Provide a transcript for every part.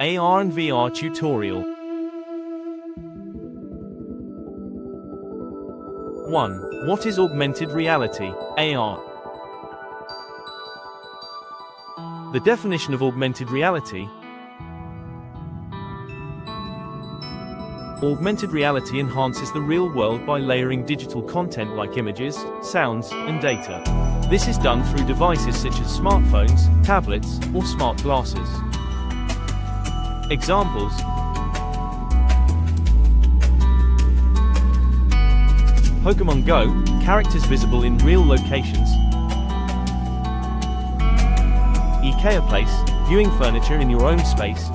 AR and VR tutorial. 1. What is augmented reality, AR? The definition of augmented reality. Augmented reality enhances the real world by layering digital content like images, sounds, and data. This is done through devices such as smartphones, tablets, or smart glasses. Examples: Pokemon Go, characters visible in real locations. IKEA Place, viewing furniture in your own space.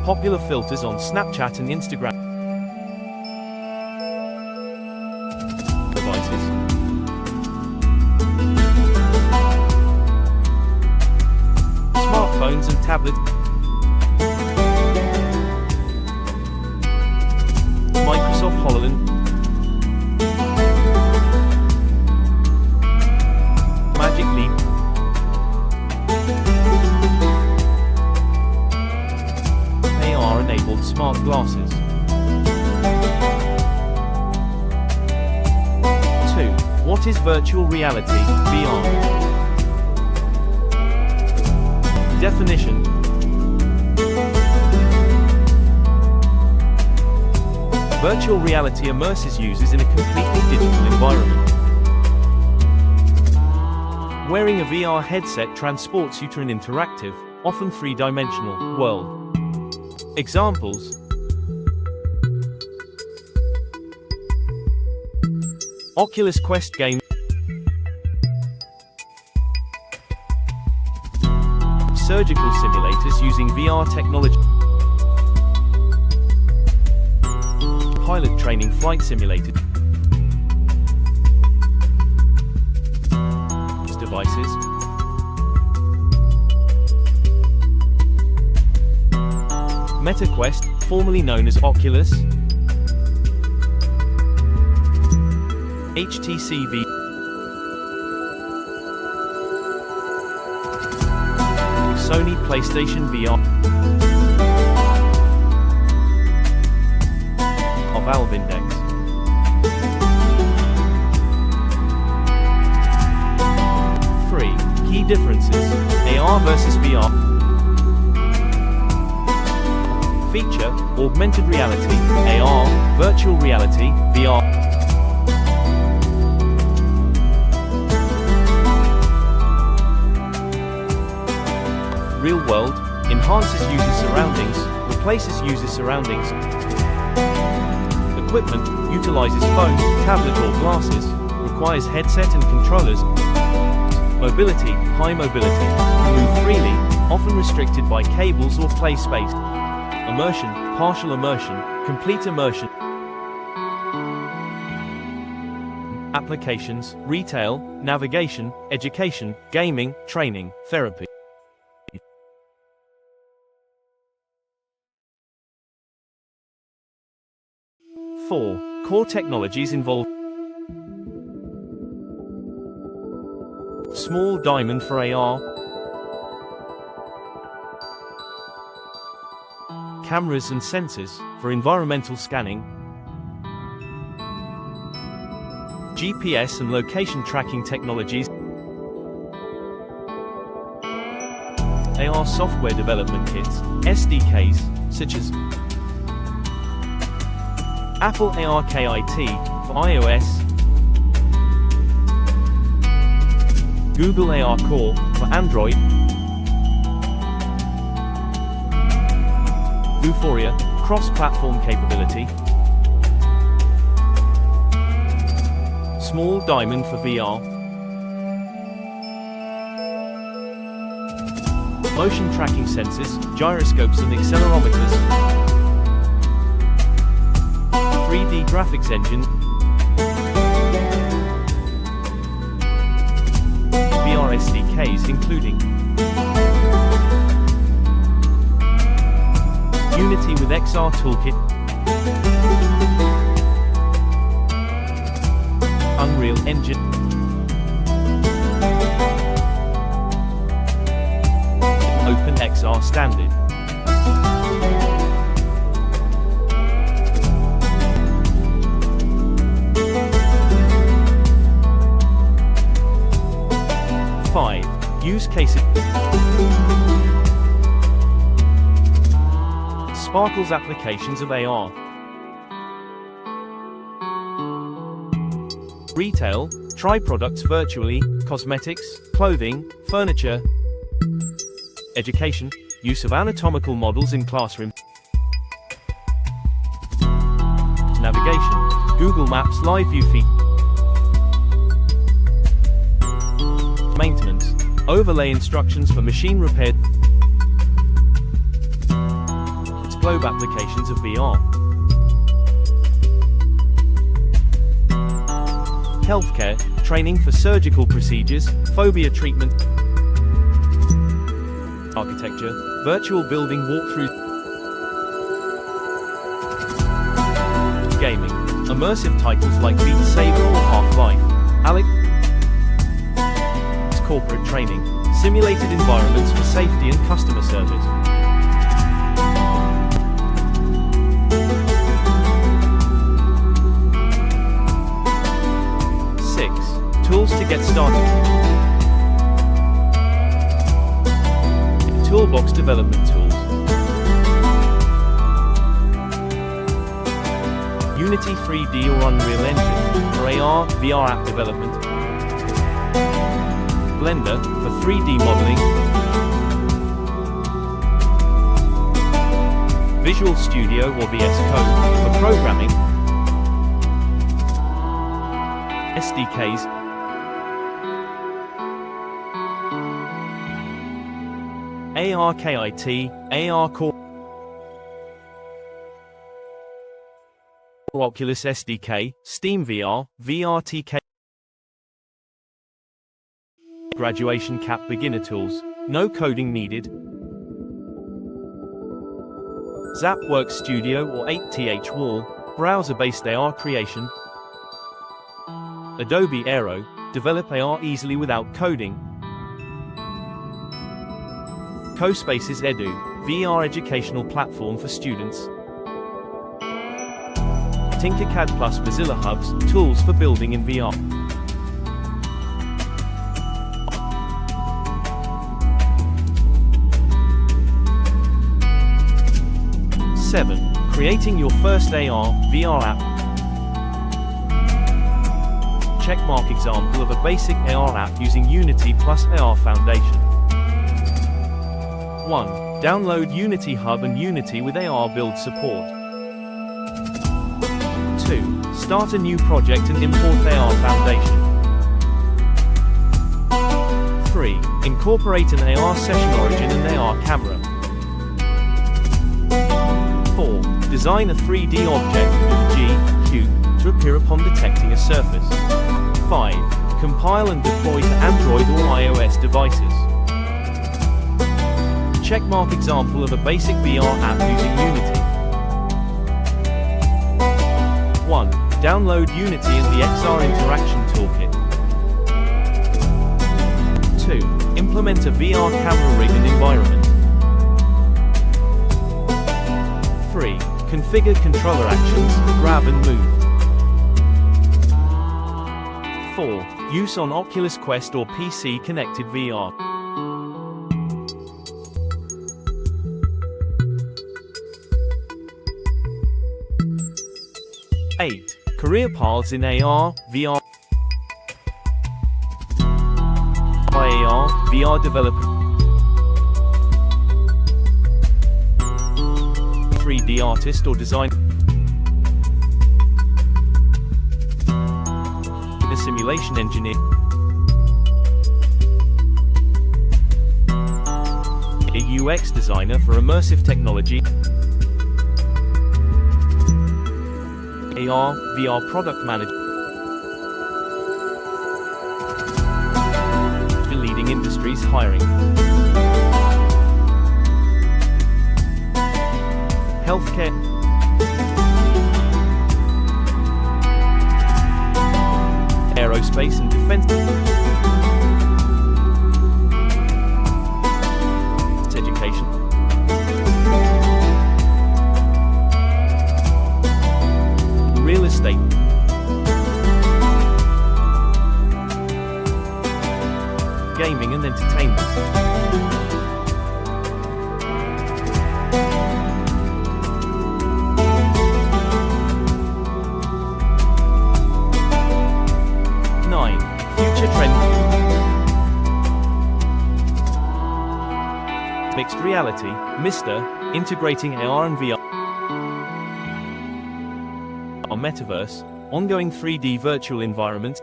Popular filters on Snapchat and Instagram. Devices. Smartphones and tablets. Microsoft HoloLens. Magic Leap. AR-enabled smart glasses. 2. What is virtual reality, VR? Definition. Virtual reality immerses users in a completely digital environment. Wearing a VR headset transports you to an interactive, often three-dimensional, world. Examples: Oculus Quest game, surgical simulators using VR technology, pilot training flight simulator devices. MetaQuest, formerly known as Oculus, HTC V, Sony PlayStation VR, Valve Index. 3. Key differences, AR versus VR. Feature, augmented reality, AR, virtual reality, VR. Real world, enhances user surroundings, replaces user surroundings. Equipment, utilizes phone, tablet or glasses, requires headset and controllers. Mobility, high mobility, can move freely, often restricted by cables or play space. Immersion, partial immersion, complete immersion. Applications, retail, navigation, education, gaming, training, therapy. 4. Core technologies involved. Small diamond for AR. Cameras and sensors for environmental scanning. GPS and location tracking technologies. AR software development kits, SDKs, such as Apple ARKit for iOS, Google AR Core for Android, Vuforia cross-platform capability, Small Diamond for VR, motion tracking sensors, gyroscopes and accelerometers, 3D graphics engine, VR SDKs including Unity with XR Toolkit, Unreal Engine, Open XR standard. Use cases. Sparkle's applications of AR. Retail, try products virtually, cosmetics, clothing, furniture. Education, use of anatomical models in classroom. Navigation, Google Maps live view feed. Maintenance, overlay instructions for machine repair. It's globe applications of VR. Healthcare, training for surgical procedures, phobia treatment. Architecture, virtual building walkthrough. Gaming, immersive titles like Beat Saber or Half-Life. Alex. Corporate training, simulated environments for safety and customer service. Tools to get started. Toolbox development tools. Unity 3D or Unreal Engine for AR, VR app development. Blender for 3D modeling. Visual Studio or VS Code for programming. SDKs. ARKit, AR Core, Oculus SDK, Steam VR, VRTK. Graduation Cap beginner tools, no coding needed. ZapWorks Studio or 8th Wall, browser-based AR creation. Adobe Aero, develop AR easily without coding. CoSpace's Edu, VR educational platform for students. Tinkercad plus Mozilla Hubs, tools for building in VR. Creating your first AR, VR app. Checkmark example of a basic AR app using Unity plus AR Foundation. 1. Download Unity Hub and Unity with AR build support. 2. Start a new project and import AR Foundation. 3. Incorporate an AR session origin and AR camera. 4. Design a 3D object with G, Q, to appear upon detecting a surface. 5. Compile and deploy to Android or iOS devices. Checkmark example of a basic VR app using Unity. 1. Download Unity and the XR Interaction Toolkit. 2. Implement a VR camera rig and environment. 3. Configure controller actions, grab and move. 4. Use on Oculus Quest or PC connected VR. 8. Career paths in AR, VR. AR, VR developer. 3D artist or designer. A simulation engineer. A UX designer for immersive technology. AR, VR product manager. Leading industries hiring. Healthcare. Aerospace and defense. Mixed reality, MR, integrating AR and VR. Metaverse, ongoing 3D virtual environments.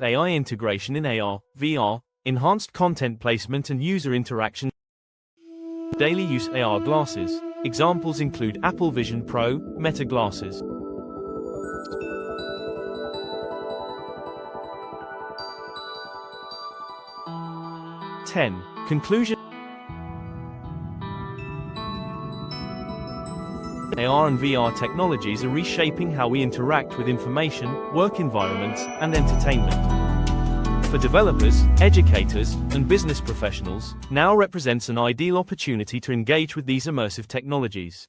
AI integration in AR, VR, enhanced content placement and user interaction. Daily use AR glasses. Examples include Apple Vision Pro, Meta glasses. Conclusion. AR and VR technologies are reshaping how we interact with information, work environments, and entertainment. For developers, educators, and business professionals, now represents an ideal opportunity to engage with these immersive technologies.